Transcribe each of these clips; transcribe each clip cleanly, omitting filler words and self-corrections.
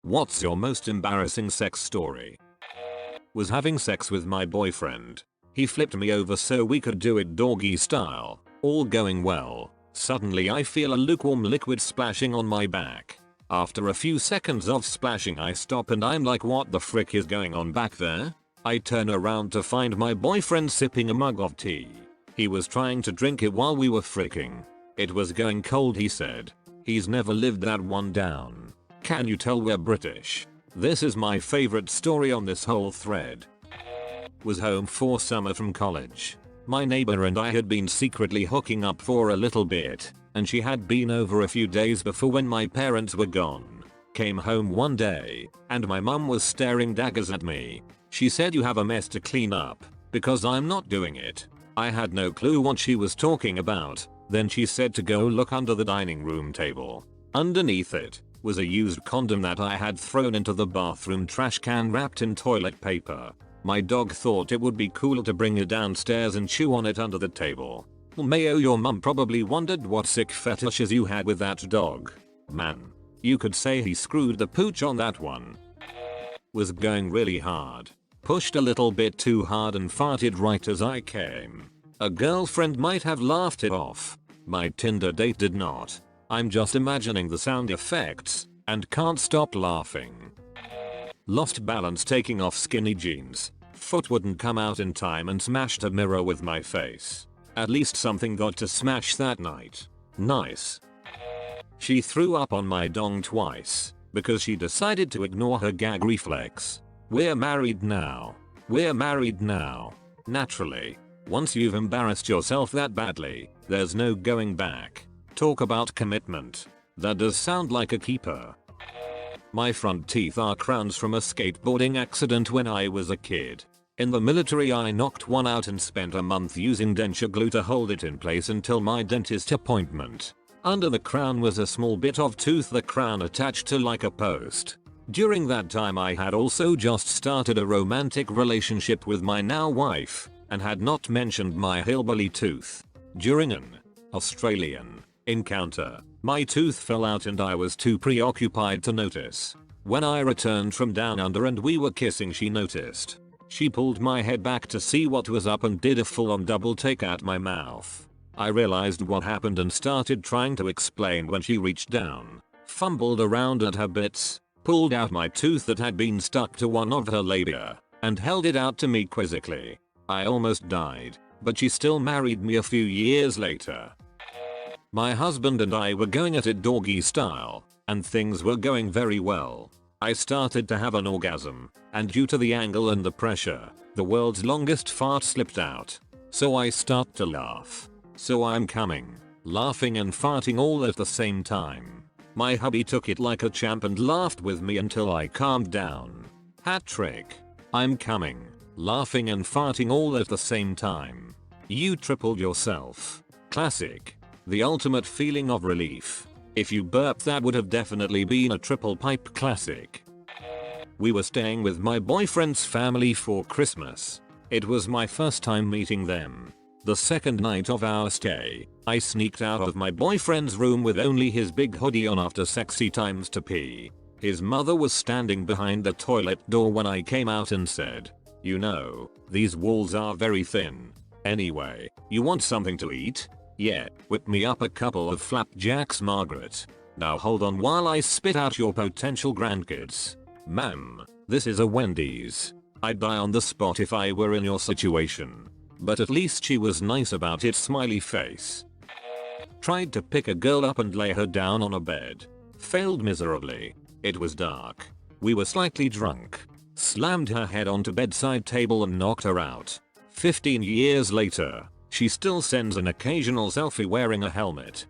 What's your most embarrassing sex story? Was having sex with my boyfriend. He flipped me over so we could do it doggy style. All going well. Suddenly I feel a lukewarm liquid splashing on my back. After a few seconds of splashing I stop and I'm like, what the frick is going on back there? I turn around to find my boyfriend sipping a mug of tea. He was trying to drink it while we were fricking. It was going cold, he said. He's never lived that one down. Can you tell we're British? This is my favorite story on this whole thread. Was home for summer from college. My neighbor and I had been secretly hooking up for a little bit, and she had been over a few days before when my parents were gone. Came home one day, and my mum was staring daggers at me. She said, "You have a mess to clean up," because I'm not doing it. I had no clue what she was talking about. Then she said to go look under the dining room table. Underneath it was a used condom that I had thrown into the bathroom trash can wrapped in toilet paper. My dog thought it would be cool to bring it downstairs and chew on it under the table. Mayo, your mum probably wondered what sick fetishes you had with that dog. Man, you could say he screwed the pooch on that one. Was going really hard. Pushed a little bit too hard and farted right as I came. A girlfriend might have laughed it off. My Tinder date did not. I'm just imagining the sound effects and can't stop laughing. Lost balance taking off skinny jeans. Foot wouldn't come out in time and smashed a mirror with my face. At least something got to smash that night. Nice. She threw up on my dong twice because she decided to ignore her gag reflex. We're married now. We're married now. Naturally. Once you've embarrassed yourself that badly, there's no going back. Talk about commitment. That does sound like a keeper. My front teeth are crowns from a skateboarding accident when I was a kid. In the military I knocked one out and spent a month using denture glue to hold it in place until my dentist appointment. Under the crown was a small bit of tooth, the crown attached to like a post. During that time I had also just started a romantic relationship with my now wife and had not mentioned my hillbilly tooth. During an Australian encounter, my tooth fell out and I was too preoccupied to notice. When I returned from down under and we were kissing, she noticed. She pulled my head back to see what was up and did a full-on double take at my mouth. I realized what happened and started trying to explain when she reached down, fumbled around at her bits, pulled out my tooth that had been stuck to one of her labia, and held it out to me quizzically. I almost died, but she still married me a few years later. My husband and I were going at it doggy style, and things were going very well. I started to have an orgasm, and due to the angle and the pressure, the world's longest fart slipped out. So I start to laugh. So I'm coming, laughing and farting all at the same time. My hubby took it like a champ and laughed with me until I calmed down. Hat trick. I'm coming, laughing and farting all at the same time. You tripled yourself. Classic. The ultimate feeling of relief. If you burped, that would have definitely been a triple pipe classic. We were staying with my boyfriend's family for Christmas. It was my first time meeting them. The second night of our stay, I sneaked out of my boyfriend's room with only his big hoodie on after sexy times to pee. His mother was standing behind the toilet door when I came out and said, "You know, these walls are very thin. Anyway, you want something to eat? Yeah, whip me up a couple of flapjacks, Margaret. Now hold on while I spit out your potential grandkids. Ma'am, this is a Wendy's. I'd die on the spot if I were in your situation. But at least she was nice about it, smiley face. Tried to pick a girl up and lay her down on a bed. Failed miserably. It was dark. We were slightly drunk. Slammed her head onto bedside table and knocked her out. 15 years later, she still sends an occasional selfie wearing a helmet.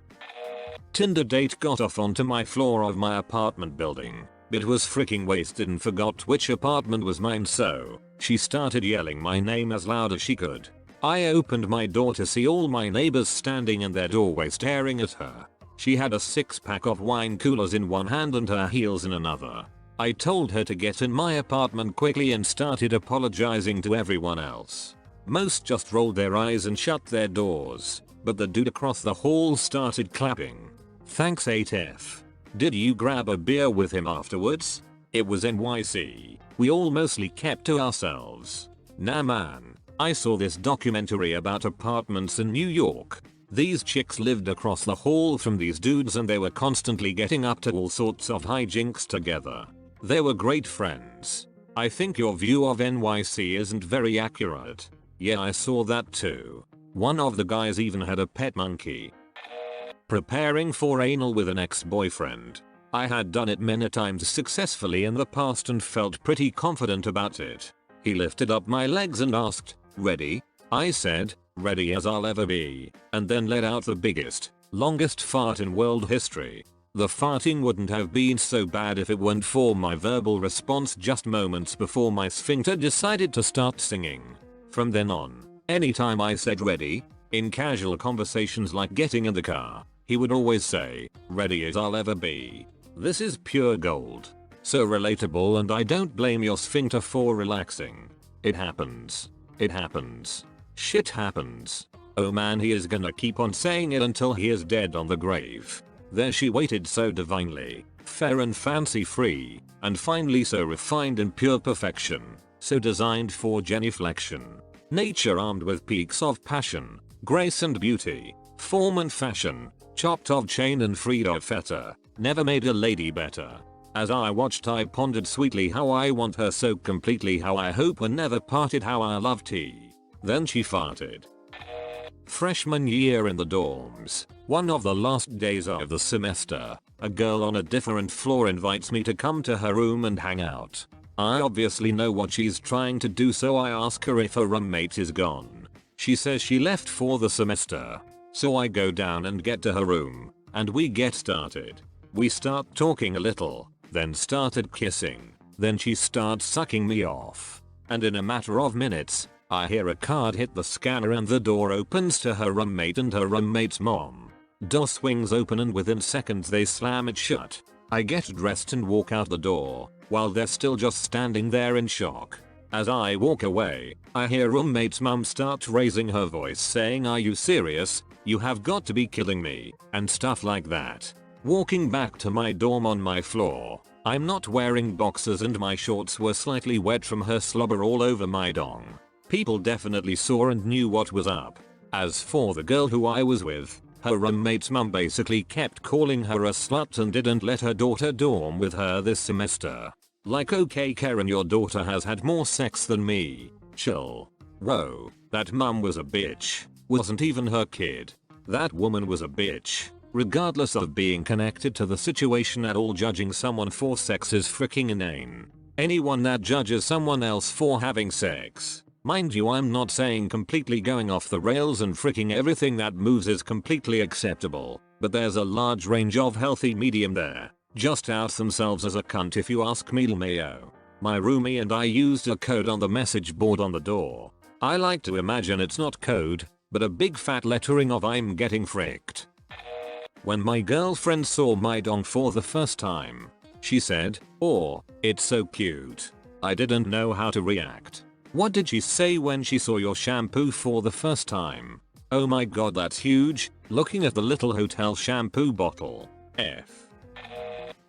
Tinder date got off onto my floor of my apartment building, but was freaking wasted and forgot which apartment was mine, so she started yelling my name as loud as she could. I opened my door to see all my neighbors standing in their doorway staring at her. She had a 6-pack of wine coolers in one hand and her heels in another. I told her to get in my apartment quickly and started apologizing to everyone else. Most just rolled their eyes and shut their doors, but the dude across the hall started clapping. Thanks 8F. Did you grab a beer with him afterwards? It was NYC. We all mostly kept to ourselves. Nah man, I saw this documentary about apartments in New York. These chicks lived across the hall from these dudes and they were constantly getting up to all sorts of hijinks together. They were great friends. I think your view of NYC isn't very accurate. Yeah, I saw that too. One of the guys even had a pet monkey. Preparing for anal with an ex-boyfriend. I had done it many times successfully in the past and felt pretty confident about it. He lifted up my legs and asked, "Ready?" I said, "Ready as I'll ever be," and then let out the biggest, longest fart in world history. The farting wouldn't have been so bad if it weren't for my verbal response just moments before my sphincter decided to start singing. From then on, anytime I said ready, in casual conversations like getting in the car, he would always say, "Ready as I'll ever be." This is pure gold. So relatable, and I don't blame your sphincter for relaxing. It happens. It happens. Shit happens. Oh man, he is gonna keep on saying it until he is dead on the grave. There she waited so divinely, fair and fancy free, and finally so refined in pure perfection, so designed for genuflection. Nature armed with peaks of passion, grace and beauty, form and fashion, chopped of chain and freed of fetter, never made a lady better. As I watched I pondered sweetly how I want her so completely, how I hope we're never parted, how I love tea. Then she farted. Freshman year in the dorms, one of the last days of the semester, a girl on a different floor invites me to come to her room and hang out. I obviously know what she's trying to do, so I ask her if her roommate is gone. She says she left for the semester. So I go down and get to her room, and we get started. We start talking a little, then started kissing, then she starts sucking me off. And in a matter of minutes, I hear a card hit the scanner and the door opens to her roommate and her roommate's mom. Door swings open and within seconds they slam it shut. I get dressed and walk out the door, while they're still just standing there in shock. As I walk away, I hear roommate's mom start raising her voice saying, "Are you serious? You have got to be kidding me," and stuff like that. Walking back to my dorm on my floor, I'm not wearing boxers and my shorts were slightly wet from her slobber all over my dong. People definitely saw and knew what was up. As for the girl who I was with, her roommate's mum basically kept calling her a slut and didn't let her daughter dorm with her this semester. Like, okay Karen, your daughter has had more sex than me. Chill. Whoa, that mum was a bitch. Wasn't even her kid. That woman was a bitch. Regardless of being connected to the situation at all, judging someone for sex is freaking inane. Anyone that judges someone else for having sex, mind you, I'm not saying completely going off the rails and freaking everything that moves is completely acceptable, but there's a large range of healthy medium there. Just out themselves as a cunt if you ask me. Mayo. My roomie and I used a code on the message board on the door. I like to imagine it's not code, but a big fat lettering of "I'm getting fricked." When my girlfriend saw my dong for the first time, she said, "Oh, it's so cute." I didn't know how to react. What did she say when she saw your shampoo for the first time? Oh my god, that's huge. Looking at the little hotel shampoo bottle. F.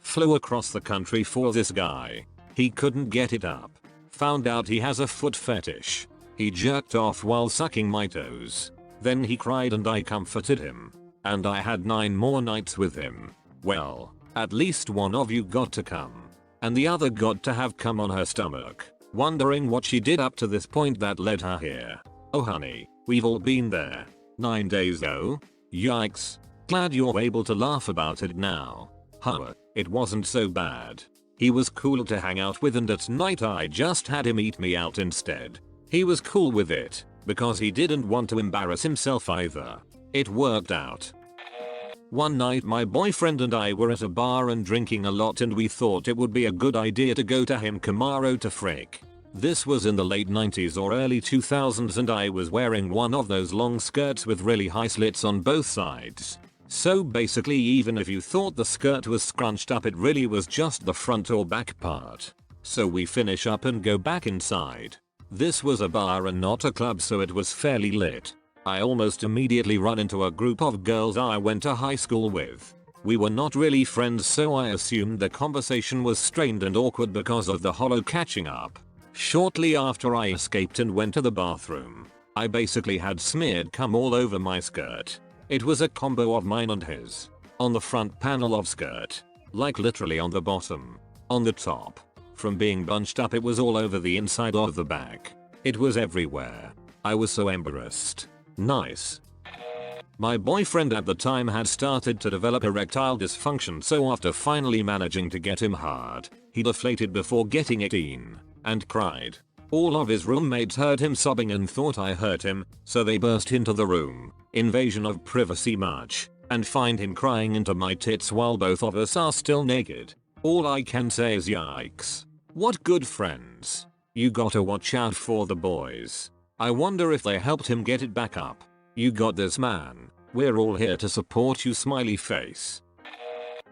Flew across the country for this guy. He couldn't get it up. Found out he has a foot fetish. He jerked off while sucking my toes. Then he cried and I comforted him. And I had 9 more nights with him. Well, at least one of you got to come. And the other got to have come on her stomach. Wondering what she did up to this point that led her here. Oh honey, we've all been there. 9 days though? Yikes. Glad you're able to laugh about it now. Huh, it wasn't so bad. He was cool to hang out with and at night I just had him eat me out instead. He was cool with it, because he didn't want to embarrass himself either. It worked out. One night my boyfriend and I were at a bar and drinking a lot and we thought it would be a good idea to go to him Camaro to frick. This was in the late 90s or early 2000s and I was wearing one of those long skirts with really high slits on both sides. So basically even if you thought the skirt was scrunched up, it really was just the front or back part. So we finish up and go back inside. This was a bar and not a club, so it was fairly lit. I almost immediately run into a group of girls I went to high school with. We were not really friends, so I assumed the conversation was strained and awkward because of the hollow catching up. Shortly after I escaped and went to the bathroom, I basically had smeared cum all over my skirt. It was a combo of mine and his. On the front panel of skirt. Like literally on the bottom. On the top. From being bunched up, it was all over the inside of the back. It was everywhere. I was so embarrassed. Nice. My boyfriend at the time had started to develop erectile dysfunction, so after finally managing to get him hard, he deflated before getting it in, and cried. All of his roommates heard him sobbing and thought I hurt him, so they burst into the room, invasion of privacy much, and find him crying into my tits while both of us are still naked. All I can say is yikes. What good friends. You gotta watch out for the boys. I wonder if they helped him get it back up. You got this, man. We're all here to support you, smiley face.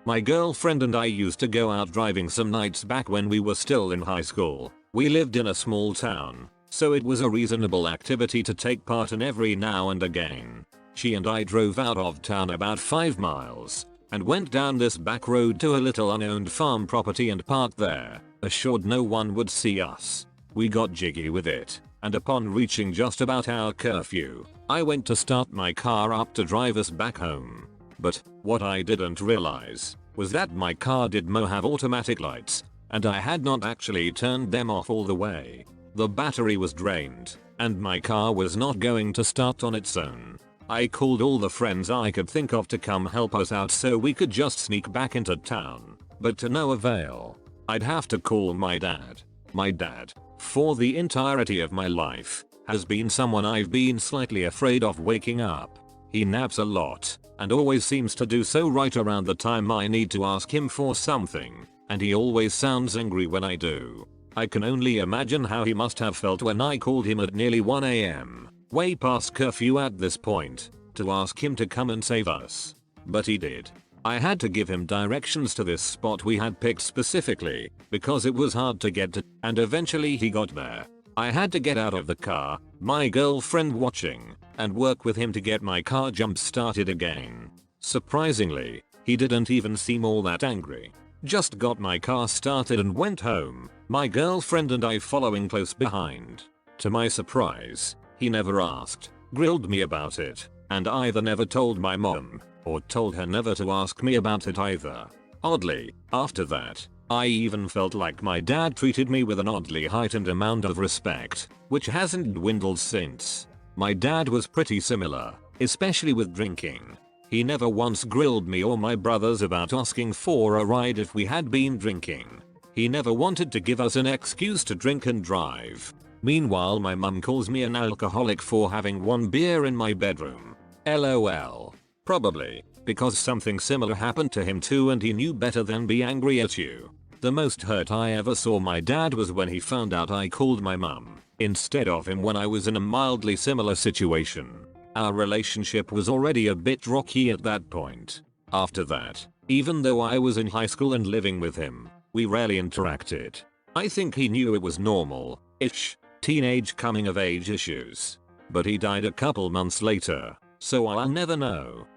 My girlfriend and I used to go out driving some nights back when we were still in high school. We lived in a small town, so it was a reasonable activity to take part in every now and again. She and I drove out of town about 5 miles and went down this back road to a little unowned farm property and parked there, assured no one would see us. We got jiggy with it, and upon reaching just about our curfew, I went to start my car up to drive us back home. But what I didn't realize was that my car did have automatic lights, and I had not actually turned them off all the way. The battery was drained, and my car was not going to start on its own. I called all the friends I could think of to come help us out so we could just sneak back into town, but to no avail. I'd have to call my dad. My dad, for the entirety of my life, has been someone I've been slightly afraid of waking up. He naps a lot, and always seems to do so right around the time I need to ask him for something, and he always sounds angry when I do. I can only imagine how he must have felt when I called him at nearly 1 AM, way past curfew at this point, to ask him to come and save us. But he did. I had to give him directions to this spot we had picked specifically, because it was hard to get to, and eventually he got there. I had to get out of the car, my girlfriend watching, and work with him to get my car jump started again. Surprisingly, he didn't even seem all that angry. Just got my car started and went home, my girlfriend and I following close behind. To my surprise, he never asked, grilled me about it, and either never told my mom, or told her never to ask me about it either. Oddly, after that, I even felt like my dad treated me with an oddly heightened amount of respect, which hasn't dwindled since. My dad was pretty similar, especially with drinking. He never once grilled me or my brothers about asking for a ride if we had been drinking. He never wanted to give us an excuse to drink and drive. Meanwhile, my mum calls me an alcoholic for having 1 beer in my bedroom. LOL. Probably because something similar happened to him too and he knew better than be angry at you. The most hurt I ever saw my dad was when he found out I called my mum instead of him when I was in a mildly similar situation. Our relationship was already a bit rocky at that point. After that, even though I was in high school and living with him, we rarely interacted. I think he knew it was normal-ish, teenage coming of age issues. But he died a couple months later, so I'll never know.